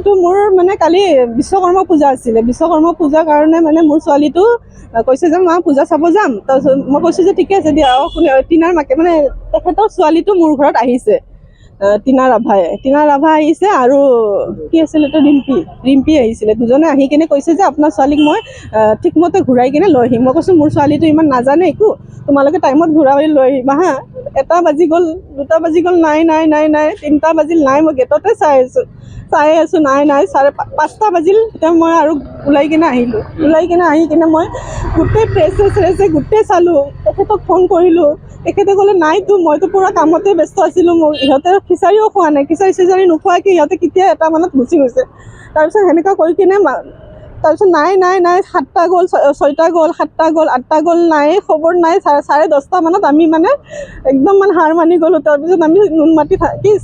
ছোৱালীটো মোৰ মানে কালি বিশ্বকৰ্মা পূজা আছিলে। বিশ্বকৰ্মা পূজাৰ কাৰণে মানে মোৰ ছোৱালীটো কৈছে যে মা পূজা চাব যাম। তাৰপিছত মই কৈছোঁ যে ঠিকে আছে দিয়া। টিনাৰ মাকে মানে তেখেতৰ ছোৱালীটো মোৰ ঘৰত আহিছে, টিনা ৰাভা আহিছে আৰু কি আছিলে এইটো ৰিম্পী আহিছিলে। দুজনে আহি কিনে কৈছে যে আপোনাৰ ছোৱালীক মই ঠিকমতে ঘূৰাই কিনে লৈ আহিম। মই কৈছোঁ মোৰ ছোৱালীটো ইমান নাজানে একো, তোমালোকে টাইমত ঘূৰাই লৈ আহিবা হা। 1টা বাজি গ'ল, 2টা বাজি গ'ল, নাই 3টা বাজিল, নাই। মই গেটতে চাই আছোঁ, নাই 5টা বাজিল। তেতিয়া মই আৰু ওলাই কিনে আহিলোঁ। ওলাই কিনে আহি কিনে মই গোটেই প্ৰেছে গোটেই চালোঁ, তেখেতক ফোন কৰিলোঁ। তেখেতে ক'লে নাইতো, মইতো পুৰা কামতে ব্যস্ত আছিলোঁ। মোৰ ইহঁতে খিচাৰিও খোৱা নাই, খিচাৰি নোখোৱাকৈ ইহঁতে কেতিয়া 1টা মানত গুচি গৈছে। তাৰপিছত সেনেকুৱা কৰি কিনে তাৰপিছত নাই 7টা গ'ল, 6টা গ'ল, 7টা গ'ল, 8টা গ'ল, নাই খবৰ নাই। 10:30 মানত আমি মানে একদম মানে হাৰ মানি গ'লোঁ। তাৰপিছত আমি নুনমাটি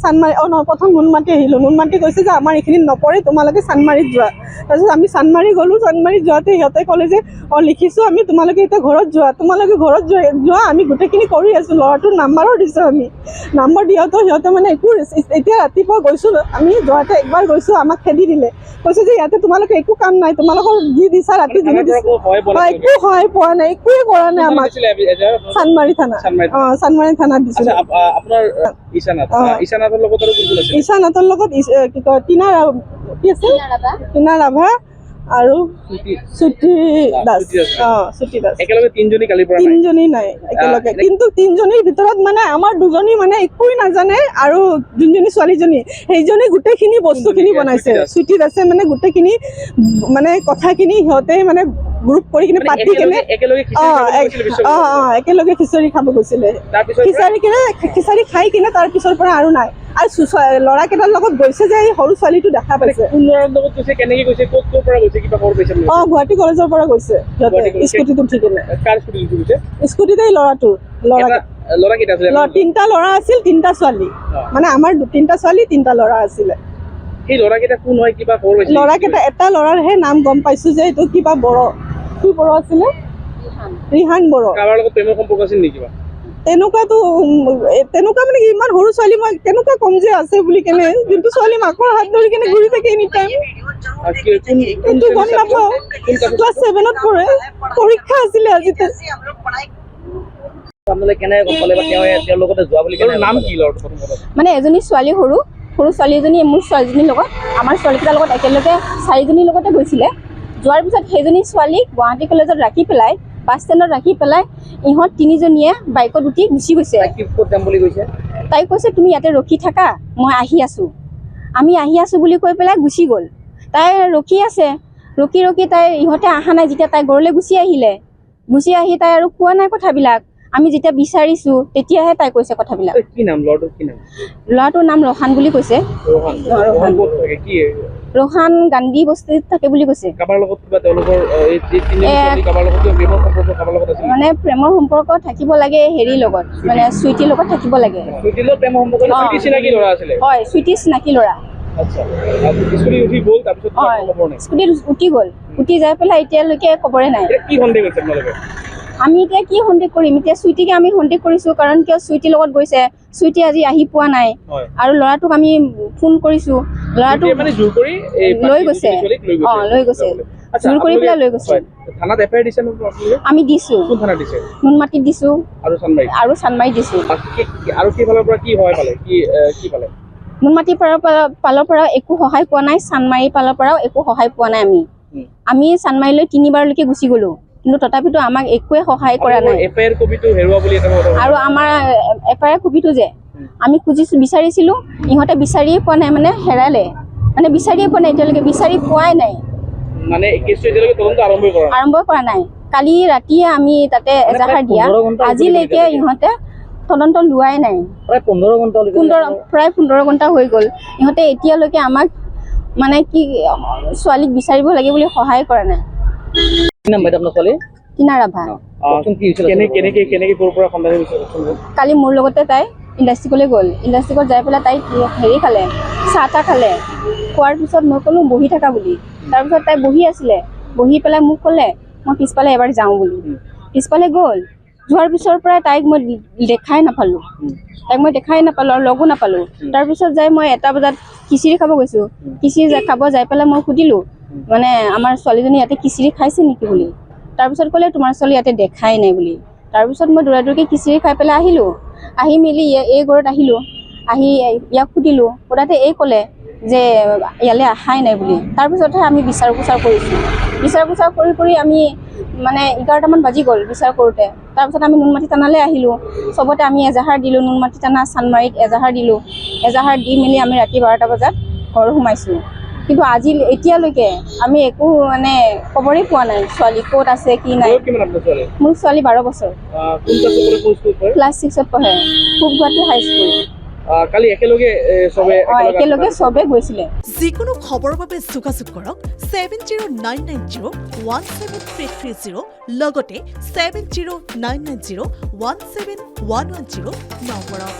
চানমাৰী প্ৰথম নুনমাটি আহিলোঁ। নুনমাটি কৈছে যে আমাৰ এইখিনিত নপৰে, তোমালোকে চানমাৰীত যোৱা। তাৰপিছত আমি চানমাৰী গ'লোঁ। চানমাৰীত যোৱাতে সিহঁতে ক'লে যে লিখিছোঁ আমি, তোমালোকে এতিয়া ঘৰত যোৱা। তোমালোকে ঘৰত যোৱা, আমি গোটেইখিনি কৰি আছোঁ। ল'ৰাটোৰ নাম্বাৰো দিছোঁ আমি। নাম্বাৰ দিয়াতো সিহঁতে মানে একো এতিয়া ৰাতিপুৱা গৈছোঁ আমি, যোৱাতে একবাৰ গৈছোঁ, আমাক খেদি দিলে। কৈছে যে ইয়াতে তোমালোকে একো কাম নাই, তোমালোকৰ যি দিছা ৰাতি একো সহায় পোৱা নাই, একোৱে কৰা নাই আমাক। চানমাৰী থানা, চানমাৰী থানাত দিছোঁ। ঈশানাথৰ লগত কি কয় টিনা ৰাভা আৰু শ্ৰুতি দাস। তিনিজনী নাই একেলগে, কিন্তু 3জনীৰ ভিতৰত মানে আমাৰ 2জনী মানে একোৱে নাজানে আৰু যোনজনী ছোৱালীজনী সেইজনী গোটেইখিনি বস্তুখিনি বনাইছে। শ্ৰুতি দাসে মানে গোটেইখিনি মানে কথাখিনি সিহঁতে মানে গ্ৰুপ কৰি কিনে পাতি কিনে একেলগে খিচাৰি খাব গৈছিলে। খিচাৰি খাই কিনে তাৰ পিছৰ পৰা আৰু নাই। আৰু ল'ৰাকেইটাৰ লগত গৈছে যে এই সৰু ছোৱালীটো দেখা পাইছে। গুৱাহাটী কলেজৰ পৰা গৈছে সিহঁতে স্কুটিত উঠি কিনে। স্কুটিতে ল'ৰাটোৰ 3টা ল'ৰা আছিল, 3টা ছোৱালী। মানে আমাৰ 3টা ছোৱালী, 3টা ল'ৰা আছিলে। ল'ৰাকেইটা এটা ল'ৰাৰহে নাম গম পাইছোঁ যে এইটো কিবা বড়ো, কি বড়ো আছিলে, ৰিহান বড়ো। তেনেকুৱা মানে ইমান সৰু ছোৱালী, মই কেনেকুৱা কম যে আছে বুলি কেনে। যোনটো ছোৱালী মাকৰ হাত ধৰি কেনে ঘূৰি থাকে এনি টাইম, এইটো গম নাপাওঁ। ক্লাছ 7ত পঢ়ে, পৰীক্ষা আছিলে আজি। মানে এজনী ছোৱালী সৰু ছোৱালী এজনী মোৰ ছোৱালীজনীৰ লগত, আমাৰ ছোৱালীকেইটাৰ লগত একেলগে 4জনীৰ লগতে গৈছিলে। যোৱাৰ পিছত সেইজনী ছোৱালীক গুৱাহাটী কলেজত ৰাখি পেলাই, বাছ ষ্টেণ্ডত ৰাখি পেলাই ইহঁত 3জনীয়ে বাইকত উঠি গুচি গৈছে। তাই কৈছে তুমি ইয়াতে ৰখি থাকা, মই আহি আছোঁ। আমি আহি আছোঁ বুলি কৈ পেলাই গুচি গ'ল। তাই ৰখি আছে, ৰখি তাই ইহঁতে অহা নাই। যেতিয়া তাই ঘৰলৈ গুচি আহি তাই আৰু কোৱা নাই কথাবিলাক। আমি যেতিয়া বিচাৰিছোঁ তেতিয়াহে তাই কৈছে কথাবিলাক। ল'ৰাটোৰ নাম ৰহান বুলি কৈছে। ৰহান গান্ধী বস্তিত থাকে বুলি কৈছে। মানে প্ৰেমৰ সম্পৰ্ক থাকিব লাগে হেৰিৰ লগত, মানে চুইটিৰ লগত থাকিব লাগে। হয়, চুইটিৰ চিনাকি ল'ৰা। স্কুটিত উঠি গ'ল, উঠি যাই পেলাই এতিয়ালৈকে খবৰে নাই। আমি এতিয়া কি সন্দেহ কৰিম? এতিয়া চুইটিকে আমি সন্দেহ কৰিছোঁ, কাৰণ কিয় চুইটিৰ লগত গৈছে। চুইটি আজি আহি পোৱা নাই আৰু ল'ৰাটোক আমি ফোন কৰিছোঁ, ল'ৰাটোক লৈ গৈছে। জোৰ কৰি পেলাই লৈ গৈছে। আমি দিছোঁ, নুনমাটিত দিছোঁ আৰু চানমাৰীত দিছোঁ। নুনমাটিৰ পালৰ পৰা একো সহায় পোৱা নাই, চানমাৰীৰ পালৰ পৰাও একো সহায় পোৱা নাই। আমি চানমাৰীলৈ 3বাৰলৈকে গুচি গ'লোঁ, কিন্তু তথাপিতো আমাক একোৱে সহায় কৰা নাই। আৰু আমাৰ FIR কপিটো যে আমি বিচাৰিছিলোঁ, ইহঁতে বিচাৰিয়ে পোৱা নাই, মানে হেৰালে, মানে বিচাৰিয়ে পোৱা নাই, এতিয়ালৈকে বিচাৰি পোৱাই নাই, আৰম্ভ কৰা নাই। কালি ৰাতিয়ে আমি তাতে এজাহাৰ দিয়া, আজিলৈকে ইহঁতে তদন্ত লোৱাই নাই। প্ৰায় 15 ঘণ্টা হৈ গ'ল। ইহঁতে এতিয়ালৈকে আমাক মানে কি ছোৱালীক বিচাৰিব লাগে বুলি সহায় কৰা নাই। টিনা ৰাভা। কালি মোৰ লগতে তাই ইণ্ডাষ্ট্ৰিকলৈ গ'ল। ইণ্ডাষ্ট্ৰিকত যাই পেলাই তাই হেৰি খালে, চাহ খালে। খোৱাৰ পিছত মই ক'লোঁ বহি থাকা বুলি। তাৰপিছত তাই বহি আছিলে, বহি পেলাই মোক ক'লে মই পিছফালে এবাৰ যাওঁ বুলি। পিছফালে গ'ল, যোৱাৰ পিছৰ পৰা তাইক মই দেখাই নাপালোঁ আৰু লগো নাপালোঁ। তাৰপিছত যাই মই 1টা বজাত খিচিৰি খাব গৈছোঁ। খিচিৰি খাব যাই পেলাই মই সুধিলোঁ মানে আমাৰ ছোৱালীজনী ইয়াতে খিচিৰি খাইছে নেকি বুলি। তাৰপিছত ক'লে তোমাৰ ছোৱালী ইয়াতে দেখাই নাই বুলি। তাৰপিছত মই দৌৰা দৌৰিকৈ খিচিৰি খাই পেলাই আহিলোঁ। আহি মেলি এই ঘৰত আহিলোঁ। আহি ইয়াক সুধিলোঁ, সোধাতে এই ক'লে যে ইয়ালৈ অহাই নাই বুলি। তাৰপিছতহে আমি বিচাৰ পোচাৰ কৰিছোঁ। বিচাৰ পোচাৰ কৰি আমি মানে 11টামান বাজি গ'ল বিচাৰ কৰোঁতে। তাৰপিছত আমি নুনমাটি থানালৈ আহিলোঁ। চবতে আমি এজাহাৰ দিলোঁ, নুনমাটি থানা চানমাৰিত এজাহাৰ দিলোঁ। এজাহাৰ দি মেলি আমি ৰাতি 12টা বজাত ঘৰ সোমাইছোঁ। কিন্তু এতিয়ালৈকে আমি একো মানে খবৰেই পোৱা নাই ছোৱালী ক'ত আছে কি নাই। মোৰ ছোৱালী 12 বছৰ, ক্লাছ 6ত পঢ়ে, পূব গুৱাহাটী হাইস্কুল। কালি একেলগে চবে গৈছিলে। যিকোনো খবৰৰ বাবে যোগাযোগ কৰক 7099017330 লগতে 7099017110 নম্বৰত।